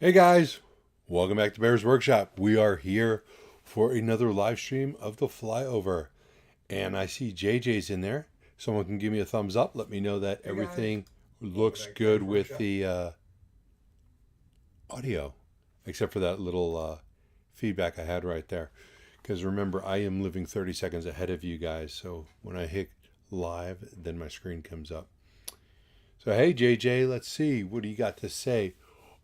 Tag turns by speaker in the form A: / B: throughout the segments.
A: Hey guys, welcome back to Bear's Workshop. We are here for another live stream of the flyover. And I see JJ's in there. Someone can give me a thumbs up. Let me know that everything looks good with the audio, except for that little feedback I had right there. Because remember, I am living 30 seconds ahead of you guys. So when I hit live, then my screen comes up. So hey JJ, let's see. What do you got to say?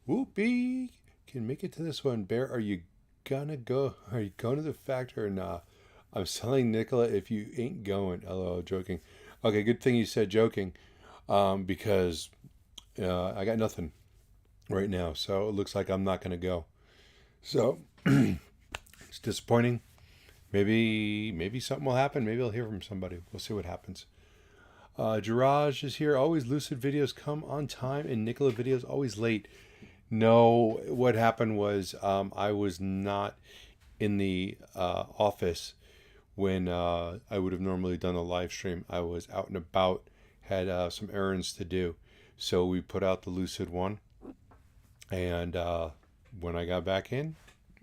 A: Whoopee! Can make it to this one. Bear, are you gonna go? Are you going to the factory or nah? I'm selling Nikola if you ain't going. LOL, joking. Okay, good thing you said joking, because I got nothing right now, so it looks like I'm not gonna go. So it's disappointing. Maybe something will happen. Maybe I'll hear from somebody. We'll see what happens. Jiraj is here. Always Lucid videos come on time, and Nikola videos always late. No, what happened was I was not in the office when I would have normally done a live stream. I was out and about, had some errands to do. So we put out the Lucid one. And when I got back in,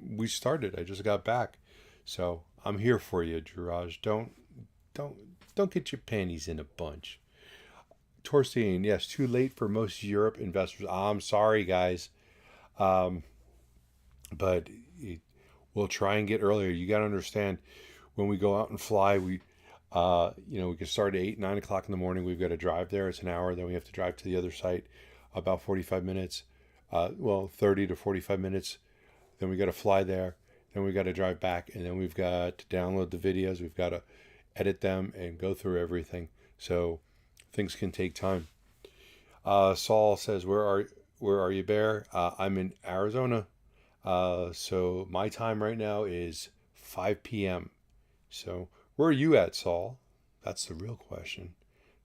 A: we started. I just got back. So I'm here for you, Jiraj. Don't get your panties in a bunch. Torstein, yes, too late for most Europe investors. I'm sorry, guys. But we'll try and get earlier. You got to understand, when we go out and fly, we can start at 8, 9 o'clock in the morning. We've got to drive there. It's an hour. Then we have to drive to the other site, about 45 minutes. 30 to 45 minutes. Then we got to fly there. Then we got to drive back. And then we've got to download the videos. We've got to edit them and go through everything. So things can take time. Saul says, where are you, Bear? I'm in Arizona. So my time right now is 5 p.m. So where are you at, Saul? That's the real question.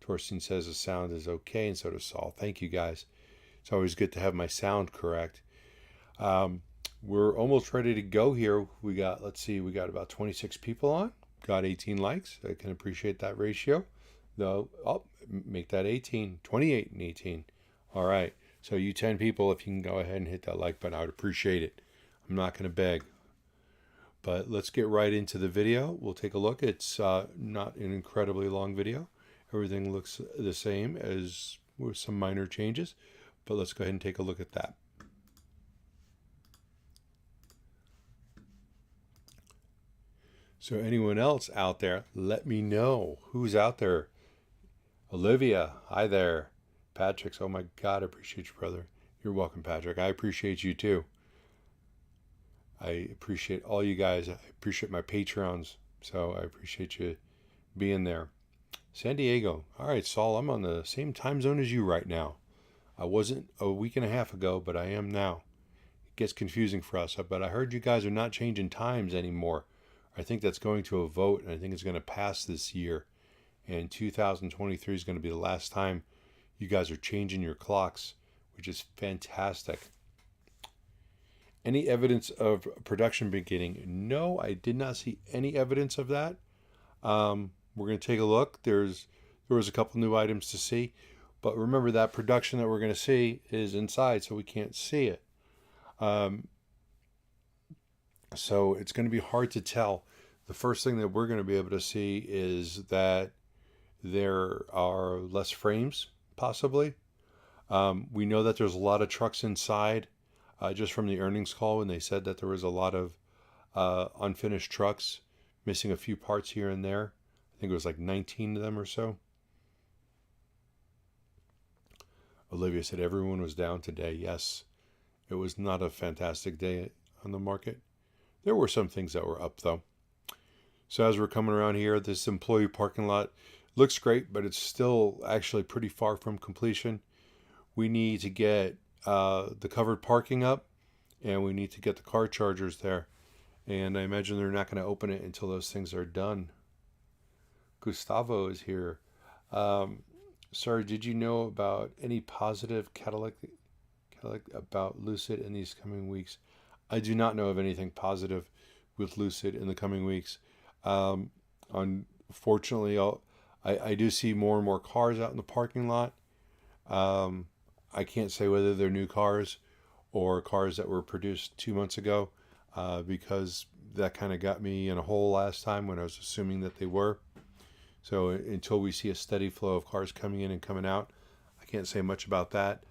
A: Torsten says the sound is okay, and so does Saul. Thank you, guys. It's always good to have my sound correct. We're almost ready to go here. We got about 26 people on. Got 18 likes. I can appreciate that ratio. Though, make that 18, 28 and 18. All right. So you 10 people, if you can go ahead and hit that like button, I would appreciate it. I'm not going to beg. But let's get right into the video. We'll take a look. It's not an incredibly long video. Everything looks the same, as with some minor changes. But let's go ahead and take a look at that. So anyone else out there, let me know who's out there. Olivia, hi there. Patrick, oh my God, I appreciate you, brother. You're welcome, Patrick. I appreciate you too. I appreciate all you guys. I appreciate my Patreons. So I appreciate you being there. San Diego. All right, Saul, I'm on the same time zone as you right now. I wasn't a week and a half ago, but I am now. It gets confusing for us. But I heard you guys are not changing times anymore. I think that's going to a vote, and I think it's going to pass this year. And 2023 is going to be the last time you guys are changing your clocks, which is fantastic. Any evidence of production beginning? No, I did not see any evidence of that. We're going to take a look. There was a couple new items to see. But remember, that production that we're going to see is inside, so we can't see it. So it's going to be hard to tell. The first thing that we're going to be able to see is that there are less frames, possibly. We know that there's a lot of trucks inside, just from the earnings call when they said that there was a lot of unfinished trucks, missing a few parts here and there. I think it was like 19 of them or so. Olivia said everyone was down today. Yes, it was not a fantastic day on the market. There were some things that were up, though. So as we're coming around here, this employee parking lot looks great, but it's still actually pretty far from completion. We need to get the covered parking up, and we need to get the car chargers there. And I imagine they're not going to open it until those things are done. Gustavo is here. Sorry, did you know about any positive catalytic about Lucid in these coming weeks? I do not know of anything positive with Lucid in the coming weeks. Unfortunately, I do see more and more cars out in the parking lot. I can't say whether they're new cars or cars that were produced 2 months ago, because that kind of got me in a hole last time when I was assuming that they were. So until we see a steady flow of cars coming in and coming out, I can't say much about that.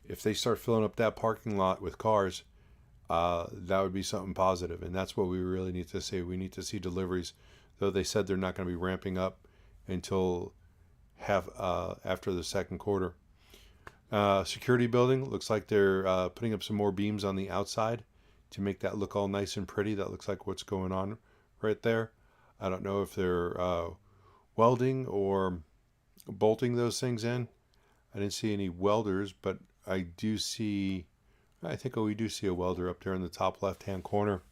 A: If they start filling up that parking lot with cars, that would be something positive, and that's what we really need to see. We need to see deliveries, though they said they're not going to be ramping up until after the second quarter. Security building looks like they're putting up some more beams on the outside to make that look all nice and pretty. That looks like what's going on right there. I don't know if they're welding or bolting those things in. I didn't see any welders, but I think we do see a welder up there in the top left-hand corner.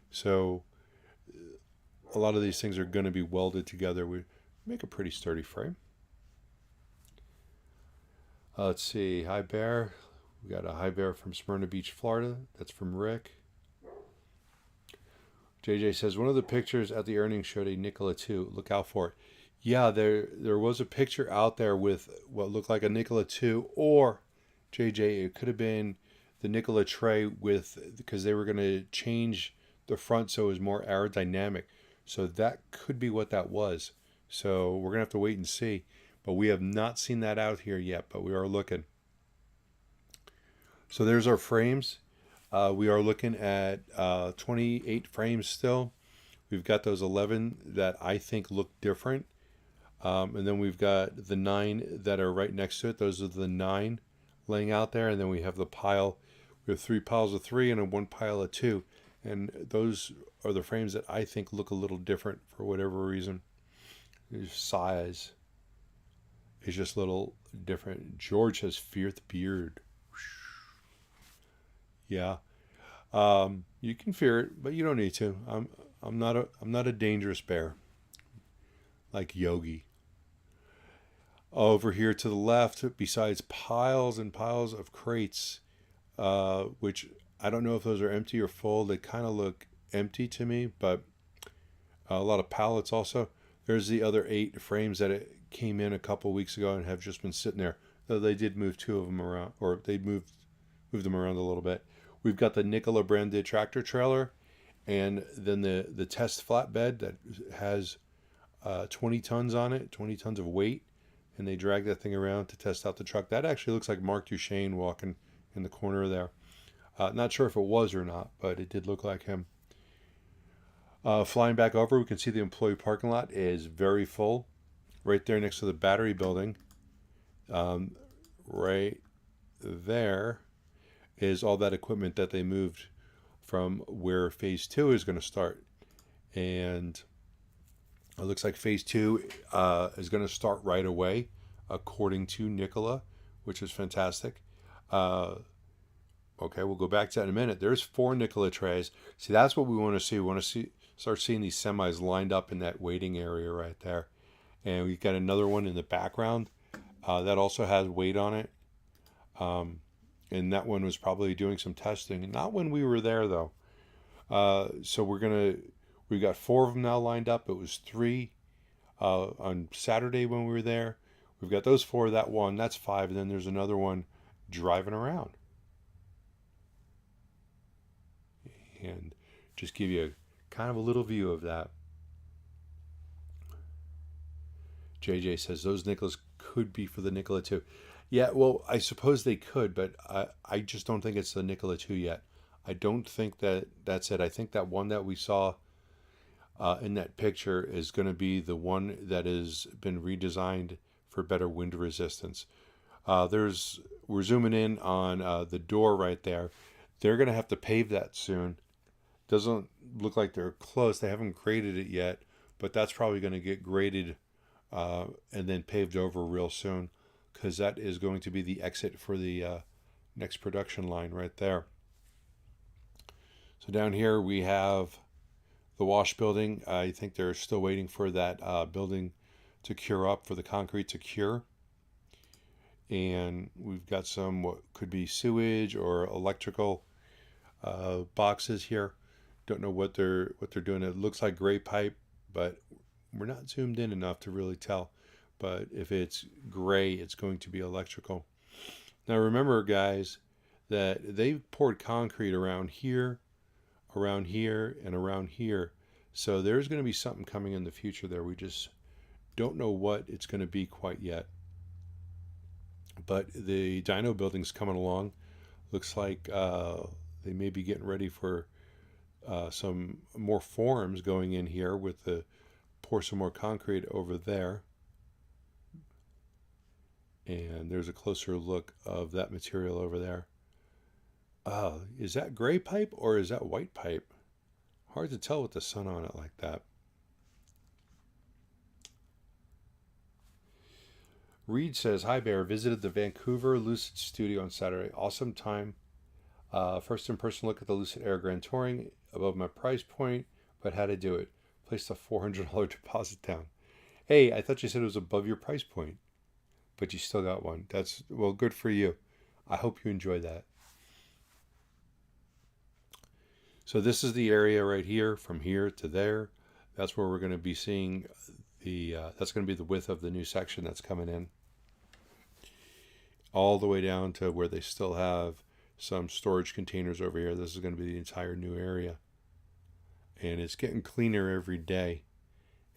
A: So a lot of these things are going to be welded together. We make a pretty sturdy frame. Let's see, High Bear. We got a High Bear from Smyrna Beach, Florida. That's from Rick. JJ says, one of the pictures at the earnings showed a Nikola 2. Look out for it. Yeah, there was a picture out there with what looked like a Nikola 2, or JJ, it could have been the Nikola Tre because they were going to change the front so it was more aerodynamic. So that could be what that was. So we're going to have to wait and see. But we have not seen that out here yet, but we are looking. So there's our frames. We are looking at 28 frames still. We've got those 11 that I think look different. And then we've got the 9 that are right next to it. Those are the 9 laying out there. And then we have the pile. We have 3 piles of 3 and 1 pile of 2. And those are the frames that I think look a little different for whatever reason. Their size is just a little different. George has fierce beard. Yeah. You can fear it, but you don't need to. I'm not a dangerous bear like Yogi. Over here to the left, besides piles and piles of crates, which I don't know if those are empty or full. They kind of look empty to me, but a lot of pallets also. There's the other 8 frames that it came in a couple weeks ago and have just been sitting there. Though they did move 2 of them around, or they moved them around a little bit. We've got the Nikola branded tractor trailer, and then the test flatbed that has 20 tons on it, 20 tons of weight, and they drag that thing around to test out the truck. That actually looks like Mark Duchesne walking in the corner there. Not sure if it was or not, but it did look like him. Flying back over, we can see the employee parking lot is very full. Right there next to the battery building. Right there is all that equipment that they moved from where phase 2 is going to start. And it looks like phase 2 is going to start right away, according to Nikola, which is fantastic. Okay, we'll go back to that in a minute. There's 4 Nikola Tres. See, that's what we want to see. We want to start seeing these semis lined up in that waiting area right there. And we've got another one in the background that also has weight on it. And that one was probably doing some testing. Not when we were there, though. So we've got 4 of them now lined up. It was 3 on Saturday when we were there. We've got those 4, that one, that's 5. And then there's another one driving around. And just give you kind of a little view of that. JJ says those Nikolas could be for the Nikola 2. Yeah, well, I suppose they could, but I just don't think it's the Nikola 2 yet. I don't think that's it. I think that one that we saw in that picture is going to be the one that has been redesigned for better wind resistance. We're zooming in on the door right there. They're going to have to pave that soon. Doesn't look like they're close. They haven't graded it yet, but that's probably going to get graded and then paved over real soon, because that is going to be the exit for the next production line right there. So down here we have the wash building. I think they're still waiting for that building to cure up, for the concrete to cure. And we've got some what could be sewage or electrical boxes here. Don't know what they're doing. It looks like gray pipe, but we're not zoomed in enough to really tell. But if it's gray, it's going to be electrical. Now remember, guys, that they poured concrete around here, and around here. So there's going to be something coming in the future there. We just don't know what it's going to be quite yet. But the dyno building's coming along. Looks like they may be getting ready for some more forms going in here with the pour some more concrete over there. And there's a closer look of that material over there. Is that gray pipe or is that white pipe? Hard to tell with the sun on it like that. Reed says, "Hi Bear, visited the Vancouver Lucid Studio on Saturday. Awesome time. First in-person look at the Lucid Air Grand Touring, above my price point, but had to do it. Placed a $400 deposit down." Hey, I thought you said it was above your price point, but you still got one. That's, well, good for you. I hope you enjoy that. So this is the area right here, from here to there. That's where we're going to be seeing that's going to be the width of the new section that's coming in. All the way down to where they still have some storage containers over here. This is going to be the entire new area. And it's getting cleaner every day.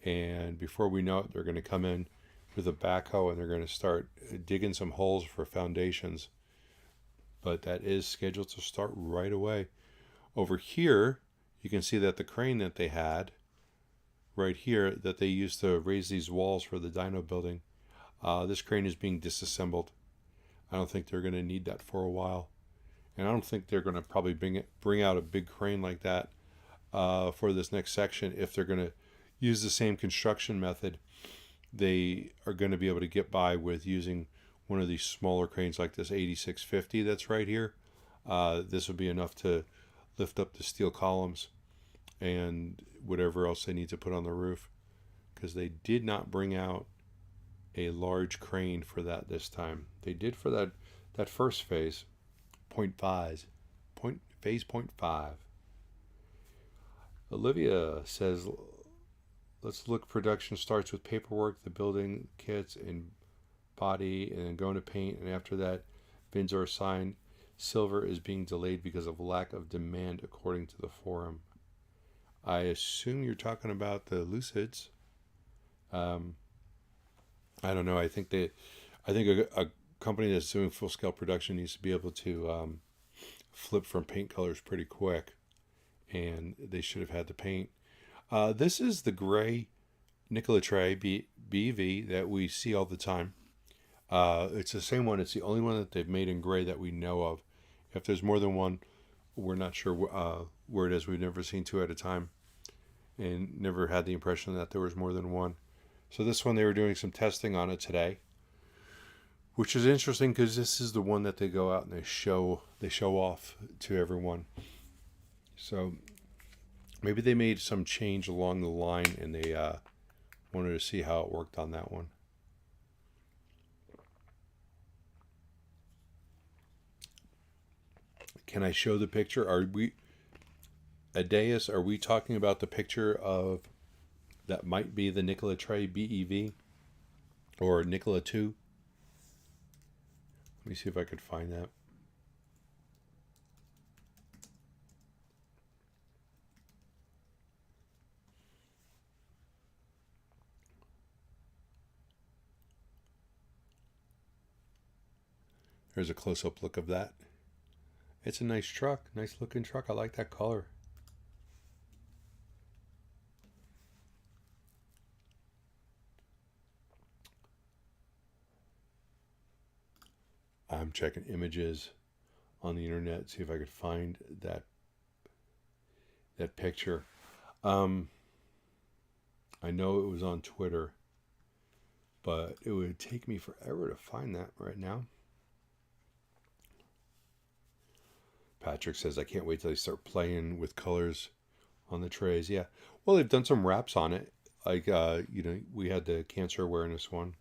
A: And before we know it, they're going to come in with a backhoe and they're going to start digging some holes for foundations. But that is scheduled to start right away. Over here, you can see that the crane that they had right here that they used to raise these walls for the dyno building, this crane is being disassembled. I don't think they're going to need that for a while. And I don't think they're going to probably bring out a big crane like that for this next section. If they're going to use the same construction method, they are going to be able to get by with using one of these smaller cranes like this 8650 that's right here. This would be enough to lift up the steel columns and whatever else they need to put on the roof, because they did not bring out a large crane for that this time. They did for that first phase, phase 0.5. Olivia says, "Let's look. Production starts with paperwork, the building kits and body, and then going to paint, and after that bins are assigned. Silver is being delayed because of lack of demand, according to the forum." I assume you're talking about the Lucids. I don't know. I think a company that's doing full scale production needs to be able to flip from paint colors pretty quick, and they should have had the paint. This is the gray Nikola Tre BEV that we see all the time. It's the same one. It's the only one that they've made in gray that we know of. If there's more than one, we're not sure where it is. We've never seen two at a time and never had the impression that there was more than one. So this one, they were doing some testing on it today, which is interesting because this is the one that they go out and they show off to everyone. So maybe they made some change along the line and they wanted to see how it worked on that one. Can I show the picture? Are we talking about the picture of that might be the Nikola Tre BEV or Nikola 2? Let me see if I could find that. There's a close-up look of that. It's a nice truck, nice looking truck. I like that color. I'm checking images on the internet, see if I could find that picture. I know it was on Twitter, but it would take me forever to find that right now. Patrick says, "I can't wait till they start playing with colors on the trays." Yeah, well, they've done some wraps on it. Like, we had the cancer awareness one.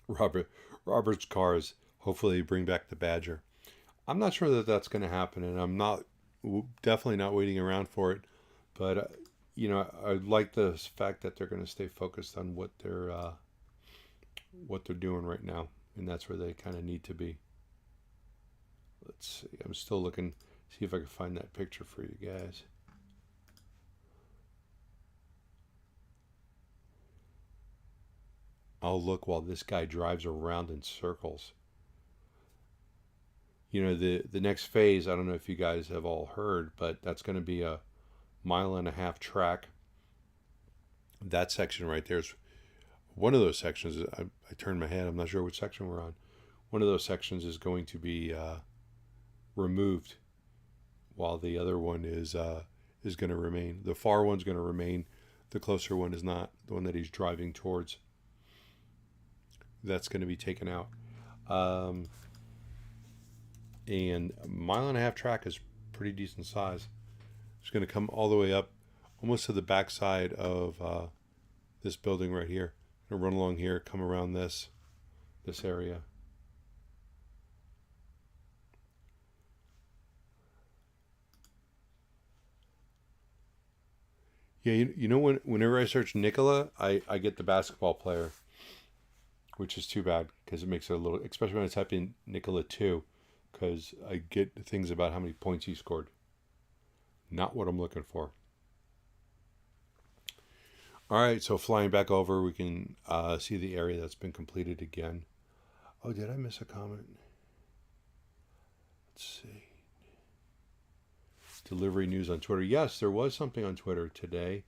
A: Robert's cars. Hopefully, bring back the Badger. I'm not sure that that's going to happen, and I'm definitely not waiting around for it. But I like the fact that they're going to stay focused on what they're doing right now. and that's where they kind of need to be. Let's see. I'm still looking, see if I can find that picture for you guys. I'll look while this guy drives around in circles. You know, the next phase, I don't know if you guys have all heard, but that's going to be a 1.5 mile track. That section right there is one of those sections. I turned my head. I'm not sure which section we're on. One of those sections is going to be removed, while the other one is going to remain. The far one's going to remain. The closer one is not. The one that he's driving towards. That's going to be taken out. And 1.5 mile track is pretty decent size. It's going to come all the way up, almost to the backside of this building right here. Going to run along here, come around this area. Yeah, you know, whenever I search Nikola, I get the basketball player, which is too bad because it makes it a little, especially when I type in Nikola 2, because I get things about how many points he scored. Not what I'm looking for. All right, so flying back over, we can see the area that's been completed again. Oh, did I miss a comment? Let's see. Delivery news on Twitter. Yes, there was something on Twitter today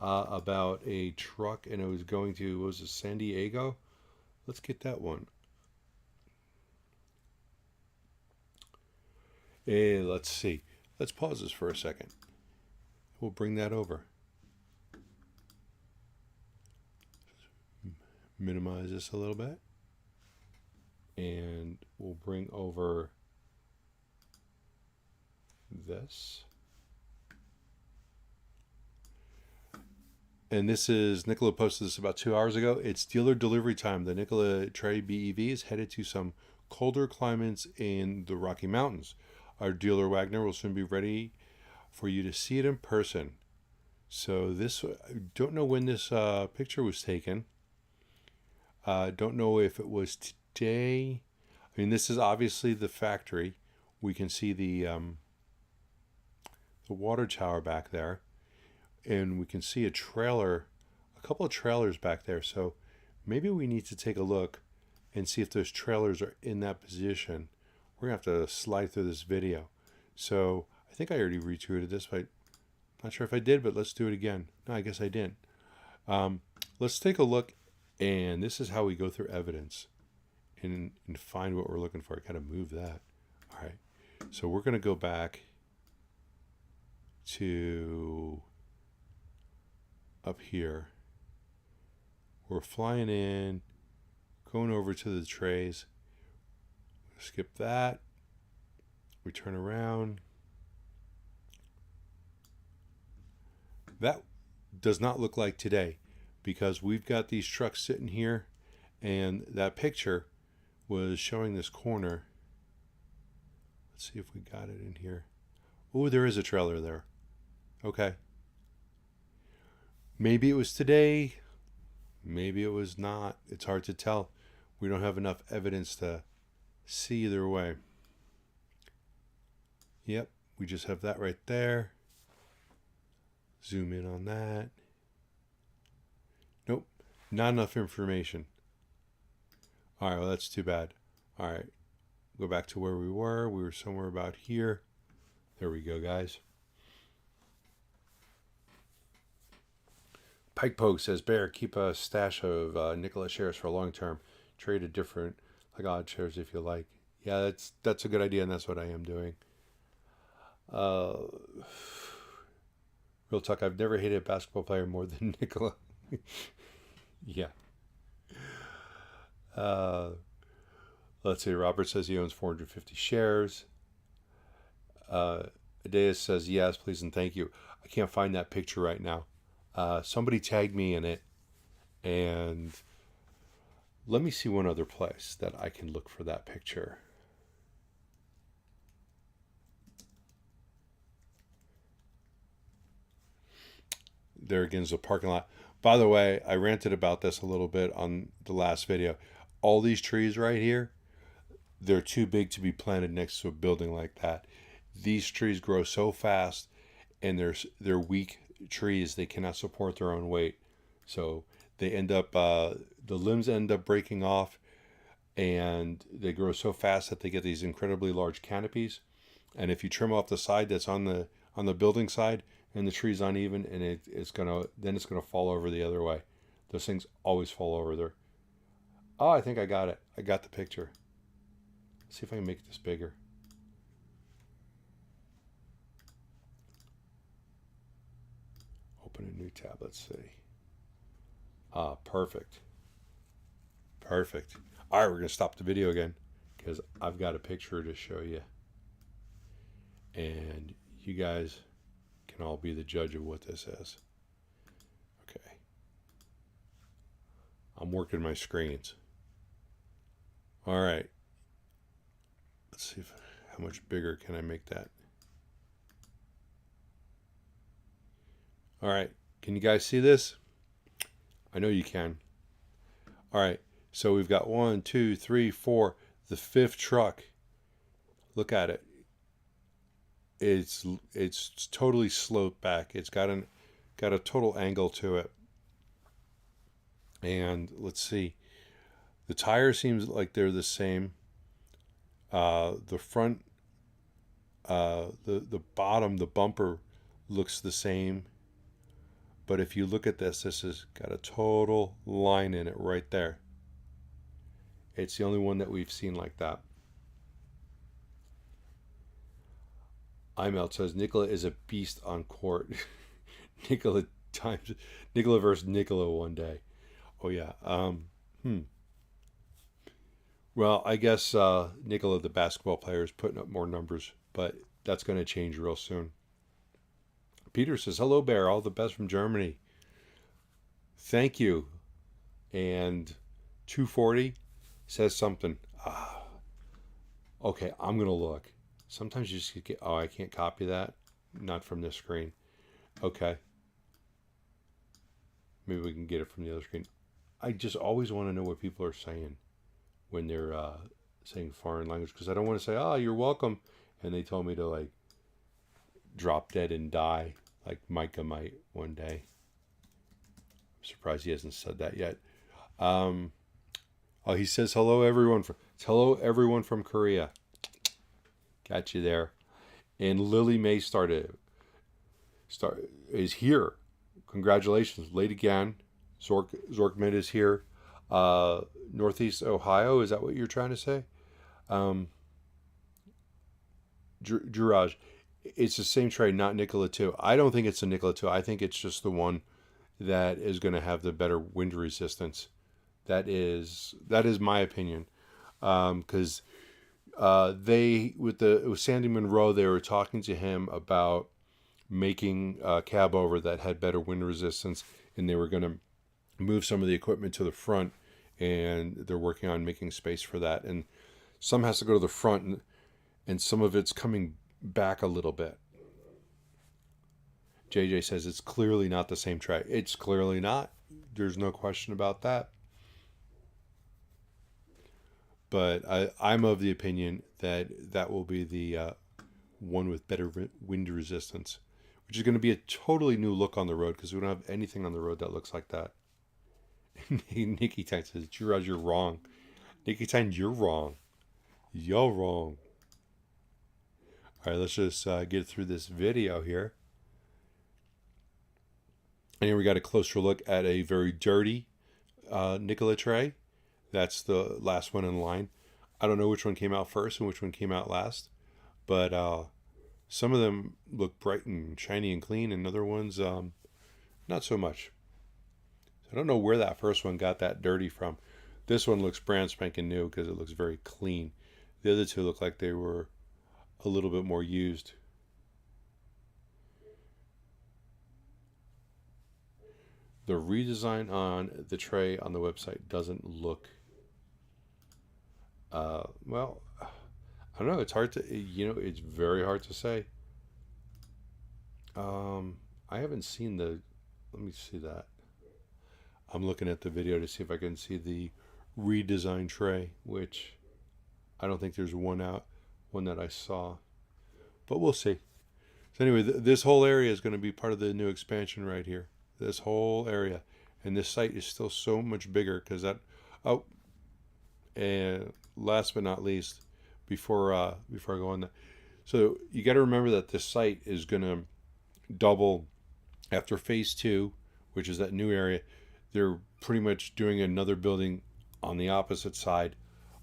A: about a truck, and it was going to, was it San Diego? Let's get that one. Hey, let's see. Let's pause this for a second. We'll bring that over. Minimize this a little bit. And we'll bring over this. And this is, Nikola posted this about 2 hours ago. It's dealer delivery time. The Nikola Tre BEV is headed to some colder climates in the Rocky Mountains. Our dealer Wagner will soon be ready for you to see it in person. So this, I don't know when this picture was taken. Don't know if it was today. I mean, this is obviously the factory. We can see the water tower back there. And we can see a trailer, a couple of trailers back there. So maybe we need to take a look and see if those trailers are in that position. We're going to have to slide through this video. So I think I already retweeted this, but I'm not sure if I did, but let's do it again. No, I guess I didn't. Let's take a look, and this is how we go through evidence and find what we're looking for. I got to move that. All right. So we're going to go back to up here. We're flying in, going over to the trays. Skip that. We turn around. That does not look like today because we've got these trucks sitting here, and that picture was showing this corner. Let's see if we got it in here. Oh, there is a trailer there. Okay. Maybe it was today. Maybe it was not. It's hard to tell. We don't have enough evidence to see either way. Yep, we just have that right there. Zoom in on that. Nope, not enough information. All right, well, that's too bad. All right, go back to where we were. We were somewhere about here. There we go, guys. Pike Poke says, Bear, keep a stash of Nikola shares for long term. Trade a different, like odd shares if you like. Yeah, that's a good idea, and that's what I am doing. Real talk, I've never hated a basketball player more than Nikola. Yeah. Let's see, Robert says he owns 450 shares. Adeus says, yes, please and thank you. I can't find that picture right now. Somebody tagged me in it, and let me see one other place that I can look for that picture. There again is a parking lot. By the way, I ranted about this a little bit on the last video. all these trees right here, they're too big to be planted next to a building like that. These trees grow so fast, and they're weak trees. They cannot support their own weight, so they end up the limbs end up breaking off, and they grow so fast that they get these incredibly large canopies. And if you trim off the side that's on the building side, and the tree's uneven, and it's gonna fall over the other way. Those things always fall over there. Oh, I think I got it. I got the picture. Let's see if I can make this bigger. Open a new tab. Let's see. Ah, perfect. Perfect. All right, we're going to stop the video again because I've got a picture to show you. And you guys can all be the judge of what this is. Okay. I'm working my screens. All right. Let's see how much bigger can I make that. All right. Can you guys see this? I know you can. All right. So we've got 1, 2, 3, 4. The fifth truck. Look at it. It's totally sloped back. It's got a total angle to it. And let's see. The tire seems like they're the same. The front, the bottom, the bumper looks the same. But if you look at this has got a total line in it right there. It's the only one that we've seen like that. iMelt says Nikola is a beast on court. Nikola versus Nikola one day. Oh yeah. Well, I guess Nikola, the basketball player, is putting up more numbers, but that's going to change real soon. Peter says, hello, Bear. All the best from Germany. Thank you. And 240 says something. Okay, I'm going to look. Sometimes you just get, I can't copy that. Not from this screen. Okay. Maybe we can get it from the other screen. I just always want to know what people are saying when they're saying foreign language, because I don't want to say, oh, you're welcome, and they told me to like drop dead and die like Micah might one day. I'm surprised he hasn't said that yet. Oh, he says hello everyone from Korea. Got you there. And Lily May is here. Congratulations, late again. Zorkmid is here. Northeast Ohio, is that what you're trying to say? Juraj, it's the same tray, not Nikola 2. I don't think it's a Nikola 2. I think it's just the one that is going to have the better wind resistance. That is my opinion. Because with Sandy Monroe, they were talking to him about making a cab over that had better wind resistance, and they were going to move some of the equipment to the front, and they're working on making space for that. And some has to go to the front, and some of it's coming back a little bit. JJ says it's clearly not the same tray. It's clearly not. There's no question about that. But I'm of the opinion that will be the one with better wind resistance, which is going to be a totally new look on the road, because we don't have anything on the road that looks like that. Nikki Tyne says, you're wrong. Nikki Tyne, you're wrong. You're wrong. All right, let's just get through this video here. And here we got a closer look at a very dirty Nikola Tre. That's the last one in line. I don't know which one came out first and which one came out last, but some of them look bright and shiny and clean, and other ones not so much. I don't know where that first one got that dirty from. This one looks brand spanking new because it looks very clean. The other two look like they were a little bit more used. The redesign on the tray on the website doesn't look well, I don't know. It's hard to, it's very hard to say. I haven't seen let me see that. I'm looking at the video to see if I can see the redesigned tray, which I don't think there's one that I saw, but we'll see. So anyway, this whole area is going to be part of the new expansion right here. This whole area, and this site is still so much bigger because that. Oh, and last but not least, before I go on that, so you got to remember that this site is going to double after phase 2, which is that new area. They're pretty much doing another building on the opposite side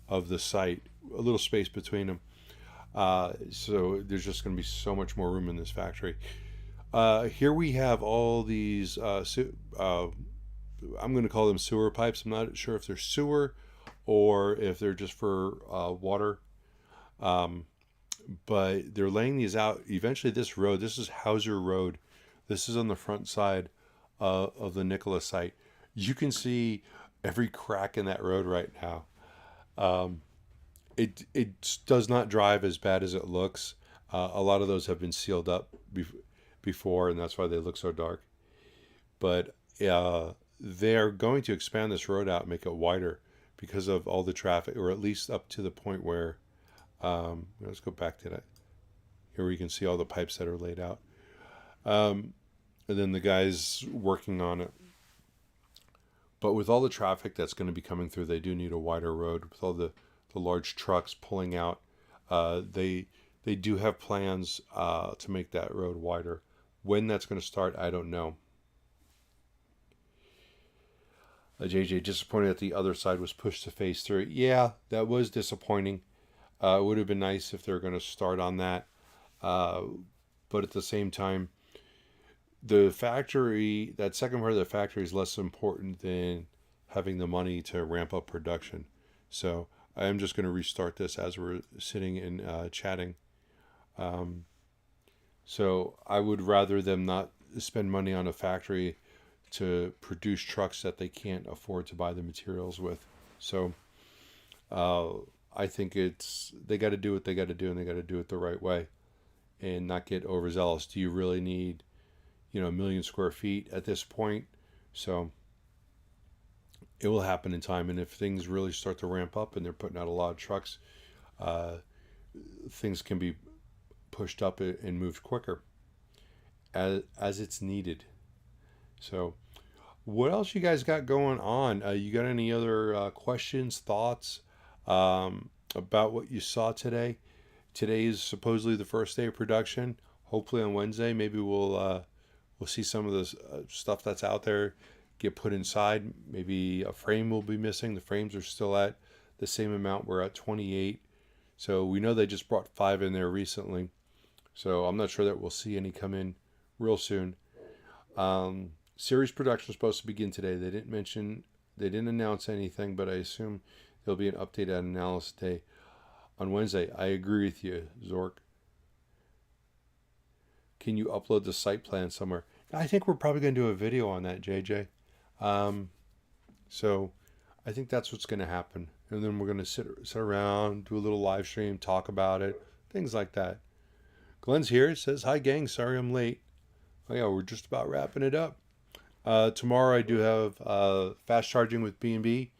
A: of the site, a little space between them. So there's just going to be so much more room in this factory. Here we have all these, I'm going to call them sewer pipes. I'm not sure if they're sewer or if they're just for water. But they're laying these out. Eventually this road, this is Hauser Road. This is on the front side of the Nikola site. You can see every crack in that road right now. It does not drive as bad as it looks. A lot of those have been sealed up before, and that's why they look so dark. But they're going to expand this road out and make it wider because of all the traffic, or at least up to the point where, let's go back to that. Here we can see all the pipes that are laid out. And then the guys working on it. But with all the traffic that's going to be coming through, they do need a wider road. With all the large trucks pulling out, they do have plans to make that road wider. When that's going to start, I don't know. JJ disappointed that the other side was pushed to phase 3. Yeah, that was disappointing. It would have been nice if they're going to start on that. But at the same time, the factory, that second part of the factory is less important than having the money to ramp up production. So I am just going to restart this as we're sitting and chatting. So I would rather them not spend money on a factory to produce trucks that they can't afford to buy the materials with. So I think they got to do what they got to do, and they got to do it the right way and not get overzealous. Do you really need, 1 million square feet at this point? So it will happen in time. And if things really start to ramp up and they're putting out a lot of trucks, things can be pushed up and moved quicker as it's needed. So what else you guys got going on? You got any other questions, thoughts about what you saw today? Today is supposedly the first day of production. Hopefully on Wednesday, maybe we'll see some of the stuff that's out there get put inside. Maybe a frame will be missing. The frames are still at the same amount. We're at 28. So we know they just brought 5 in there recently. So I'm not sure that we'll see any come in real soon. Series production is supposed to begin today. They didn't announce anything, but I assume there'll be an update at Analysis Day on Wednesday. I agree with you, Zork. Can you upload the site plan somewhere? I think we're probably going to do a video on that, JJ. So I think that's what's going to happen. And then we're going to sit around, do a little live stream, talk about it, things like that. Glenn's here. Says, hi, gang. Sorry I'm late. Oh, yeah, we're just about wrapping it up. Tomorrow I do have fast charging with B&B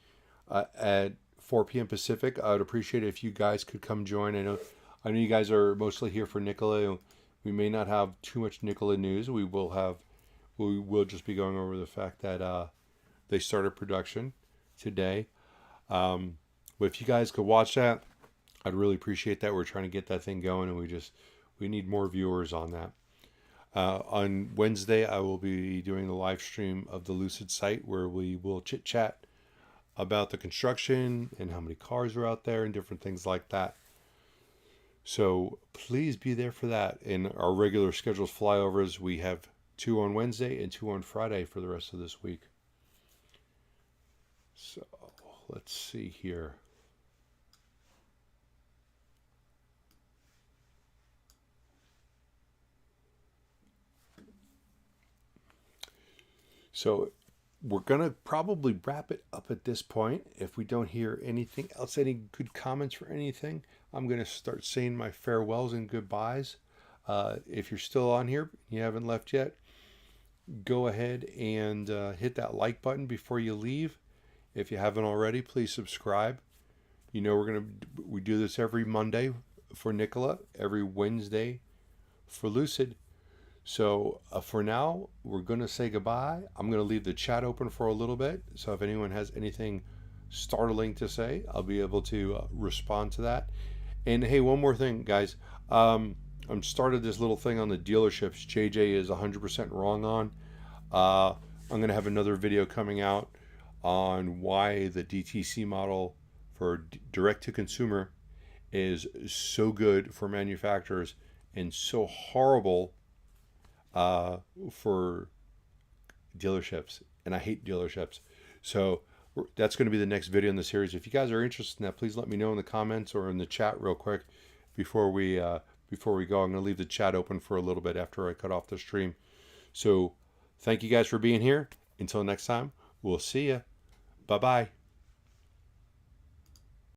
A: at 4 p.m. Pacific. I would appreciate it if you guys could come join. I know you guys are mostly here for Nikola. We may not have too much Nikola news. We will just be going over the fact that they started production today. But if you guys could watch that, I'd really appreciate that. We're trying to get that thing going, and we need more viewers on that. On Wednesday, I will be doing the live stream of the Lucid site where we will chit chat about the construction and how many cars are out there and different things like that. So please be there for that. In our regular scheduled flyovers, we have 2 on Wednesday and 2 on Friday for the rest of this week. So let's see here. So we're going to probably wrap it up at this point. If we don't hear anything else, any good comments for anything, I'm going to start saying my farewells and goodbyes. If you're still on here, you haven't left yet, go ahead and hit that like button before you leave. If you haven't already, please subscribe. You know we do this every Monday for Nikola, every Wednesday for Lucid. So for now, we're going to say goodbye. I'm going to leave the chat open for a little bit. So if anyone has anything startling to say, I'll be able to respond to that. And hey, one more thing, guys. I'm started this little thing on the dealerships. JJ is 100% wrong on. I'm going to have another video coming out on why the DTC model for direct to consumer is so good for manufacturers and so horrible for dealerships. And I hate dealerships. So that's going to be the next video in the series. If you guys are interested in that, please let me know in the comments or in the chat real quick before we go. I'm going to leave the chat open for a little bit after I cut off the stream. So thank you guys for being here. Until next time, we'll see ya. Bye-bye.